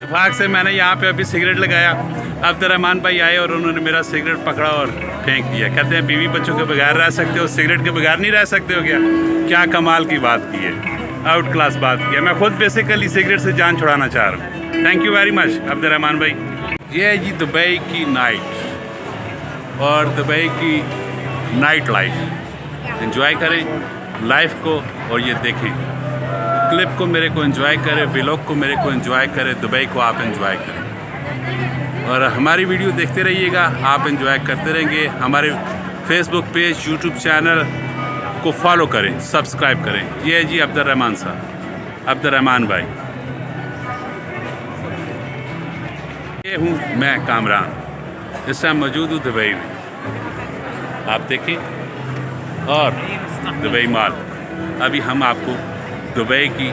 इत्तेफाक से मैंने यहाँ पे अभी सिगरेट लगाया। अब्दुर्रहमान भाई आए और उन्होंने मेरा सिगरेट पकड़ा और फेंक दिया। कहते हैं बीवी बच्चों के बगैर रह सकते हो, सिगरेट के बगैर नहीं रह सकते हो क्या? क्या कमाल की बात की है, आउट क्लास बात की है। मैं खुद बेसिकली सिगरेट से जान छुड़ाना चाह रहा हूँ। Thank you very much Abdurrahman भाई। ये है जी दुबई की नाइट और दुबई की नाइट लाइफ। एंजॉय करें लाइफ को और ये देखें क्लिप को, मेरे को एंजॉय करें, व्लॉग को मेरे को एंजॉय करें, दुबई को आप एंजॉय करें और हमारी वीडियो देखते रहिएगा, आप एंजॉय करते रहेंगे। हमारे फेसबुक पेज, यूट्यूब चैनल को फॉलो करें, सब्सक्राइब करें। ये है जी अब्दुर्रहमान साहब, अब्दुर्रहमान भाई। ये हूँ मैं कामरान, इस टाइम मौजूद हूँ दुबई में, आप देखें, और दुबई मॉल। अभी हम आपको दुबई की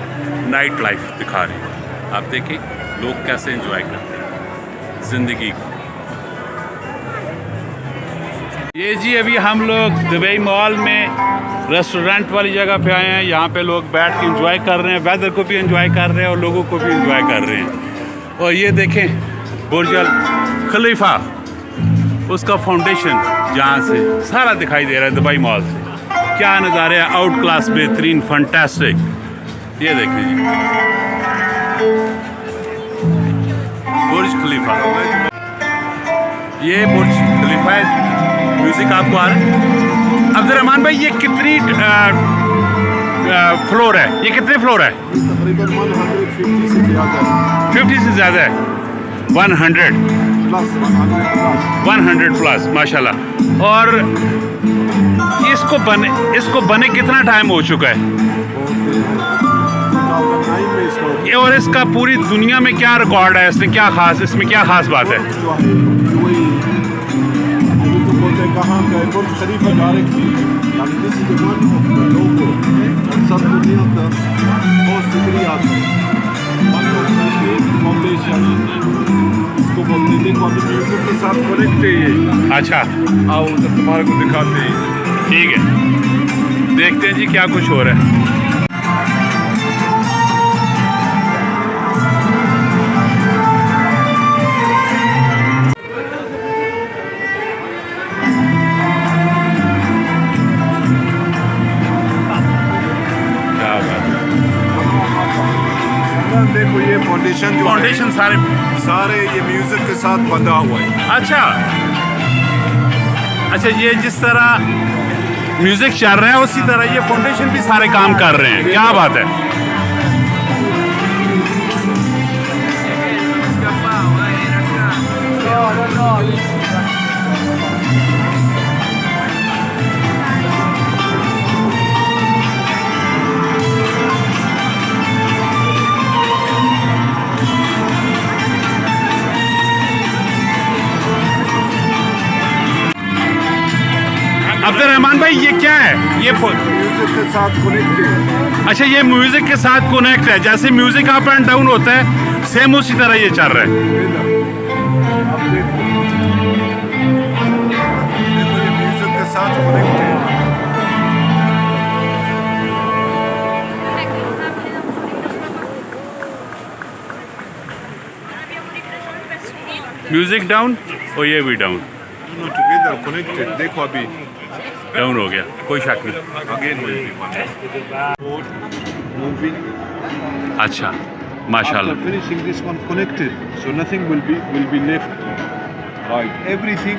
नाइट लाइफ दिखा रहे हैं। आप देखें लोग कैसे एंजॉय करते हैं ज़िंदगी को। ये जी अभी हम लोग दुबई मॉल में रेस्टोरेंट वाली जगह पे आए हैं। यहाँ पे लोग बैठ के एंजॉय कर रहे हैं, वेदर को भी एंजॉय कर रहे हैं और लोगों को भी एंजॉय कर रहे हैं। और ये देखें बुर्ज अल खलीफा, उसका फाउंडेशन जहाँ से सारा दिखाई दे रहा है दुबई मॉल से। क्या नज़ारे हैं, आउट क्लास, बेहतरीन, फंटास्टिक। ये देखें जी बुर्ज खलीफा, ये बुर्ज खलीफा है। म्यूजिक आपको आ रहा है अब्दुर्रहमान भाई? ये कितनी फ्लोर है, ये कितने फ्लोर है? तकरीबन 150 से ज़्यादा है। 50 से ज़्यादा है, 100 प्लस माशाल्लाह। और इसको बने कितना टाइम हो चुका है? और इसका पूरी दुनिया में क्या रिकॉर्ड है? इसमें क्या खास बात है? कहाँ का बुर्ज खलीफा डायरेक्टली, यानी this is the one of the logo और सब दुनिया का बहुत शुक्रिया आता है। वन ऑफ द फाउंडेशन इसको बोलते हैं। देखो अभी म्यूजिक के साथ कनेक्ट है ये। अच्छा, आओ उधर तुम्हारे को दिखाते हैं। ठीक है, देखते हैं जी क्या कुछ हो रहा है। देखो ये फाउंडेशन सारे ये म्यूजिक के साथ बंधा हुआ है। अच्छा, ये जिस तरह म्यूजिक चल रहा है उसी तरह ये फाउंडेशन भी सारे काम कर रहे हैं। क्या बात है। अब्दुर्रहमान भाई ये क्या है? ये म्यूजिक के साथ कनेक्ट है। अच्छा, ये म्यूजिक के साथ कनेक्ट है। जैसे म्यूजिक अप एंड डाउन होता है, सेम उसी तरह ये चल रहा है। अब देखो ये म्यूजिक के साथ कनेक्ट है। म्यूजिक डाउन और ये भी डाउन, टुगेदर कनेक्टेड। देखो अभी डाउन हो गया, कोई शक नहीं। Again moving. अच्छा, माशाल्लाह। After finishing this one connected, so nothing will be left. Right, everything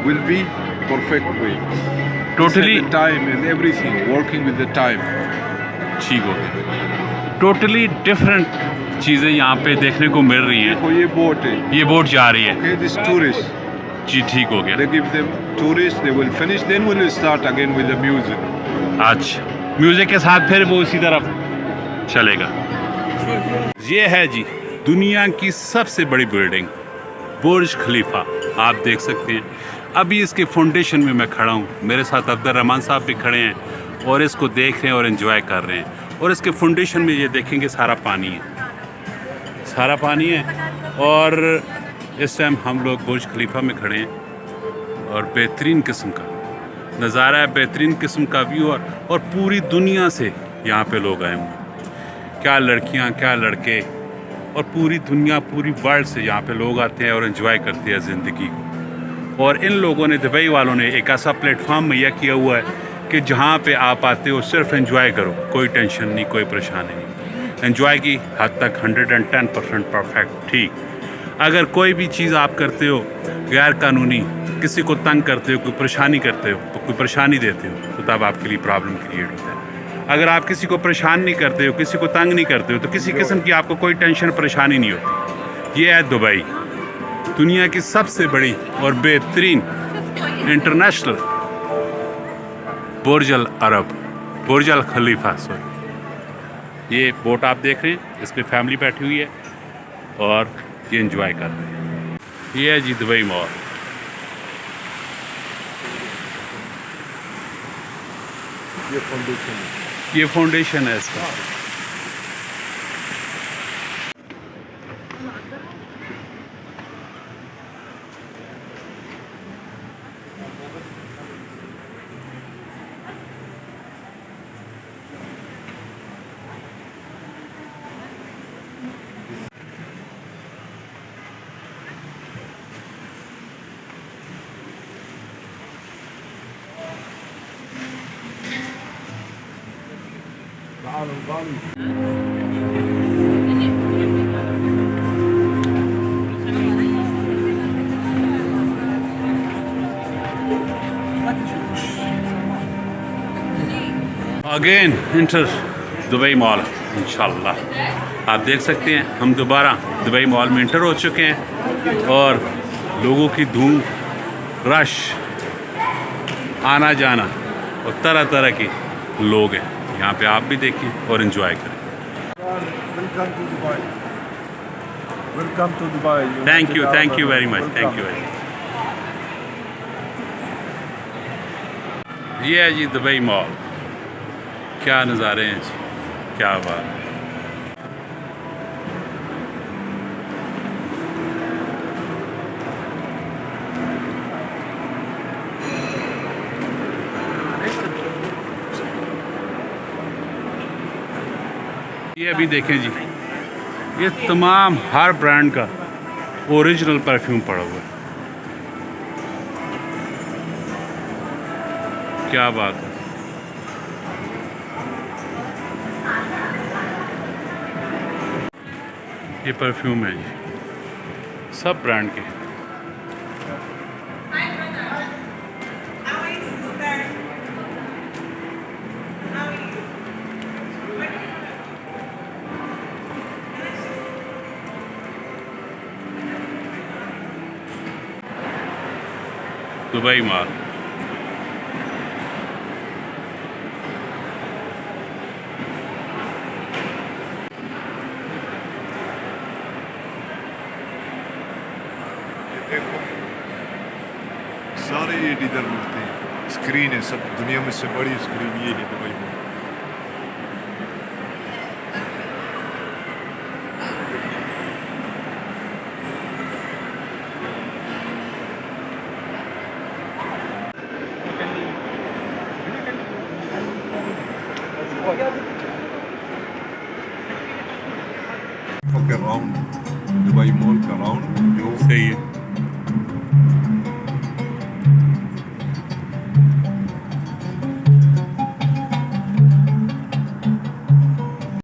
will be perfect way. Totally the time and everything working with the time. ठीक हो गया। टोटली डिफरेंट चीज़ें यहाँ पे देखने को मिल रही हैं। देखो ये बोट है, ये बोट जा रही है। okay, this tourist. जी, ठीक हो गया। They give them tourists, they will finish, then we will start again with the music. अच्छा, म्यूजिक के साथ फिर वो उसी तरफ चलेगा। ये है जी दुनिया की सबसे बड़ी बिल्डिंग बुर्ज खलीफा, आप देख सकते हैं। अभी इसके फाउंडेशन में मैं खड़ा हूँ, मेरे साथ अब्दुर्रहमान साहब भी खड़े हैं और इसको देख रहे हैं और एंजॉय कर रहे हैं। और इसके फाउंडेशन में ये देखेंगे सारा पानी है, सारा पानी है। और इस टाइम हम लोग बुर्ज खलीफा में खड़े हैं और बेहतरीन किस्म का नज़ारा है, बेहतरीन किस्म का व्यू। और पूरी दुनिया से यहाँ पे लोग आए हुए, क्या लड़कियाँ क्या लड़के, और पूरी दुनिया, पूरी वर्ल्ड से यहाँ पे लोग आते हैं और एंजॉय करते हैं ज़िंदगी को। और इन लोगों ने, दुबई वालों ने एक ऐसा प्लेटफॉर्म मुहैया किया हुआ है कि जहाँ पे आप आते हो सिर्फ एंजॉय करो, कोई टेंशन नहीं, कोई परेशानी नहीं। एंजॉय की हद तक 110% परफेक्ट ठीक। अगर कोई भी चीज़ आप करते हो गैर कानूनी, किसी को तंग करते हो, कोई परेशानी करते हो, तो कोई परेशानी देते हो, तो तब आपके लिए प्रॉब्लम क्रिएट होता है। अगर आप किसी को परेशान नहीं करते हो, किसी को तंग नहीं करते हो, तो किसी किस्म की आपको कोई टेंशन परेशानी नहीं होती। ये है दुबई, दुनिया की सबसे बड़ी और बेहतरीन इंटरनेशनल बुर्ज अल अरब, बुर्ज अल खलीफा सॉरी। ये बोट आप देख रहे हैं, इस पर फैमिली बैठी हुई है और ये एंजॉय कर रहे हैं। ये है जी दुबई मॉल। ये फाउंडेशन है इसका। अगेन इंटर दुबई मॉल इंशाल्लाह। आप देख सकते हैं हम दोबारा दुबई मॉल में इंटर हो चुके हैं और लोगों की धूम, रश, आना जाना और तरह तरह के लोग हैं यहाँ पे। आप भी देखें और एंजॉय करें। Welcome to Dubai. Thank you very much, thank you very much. ये है जी दुबई मॉल। क्या नज़ारे हैं जी, क्या बात है। ये अभी देखें जी, ये तमाम हर ब्रांड का ओरिजिनल परफ्यूम पड़ा हुआ है। क्या बात है। ये परफ्यूम है जी, सब ब्रांड के। Dubai mall. देखो सारे ये इधर मिलते हैं। स्क्रीन है, सब दुनिया में से बड़ी स्क्रीन ये है दुबई में। राउंड दुबई मॉल का राउंड जो सही है।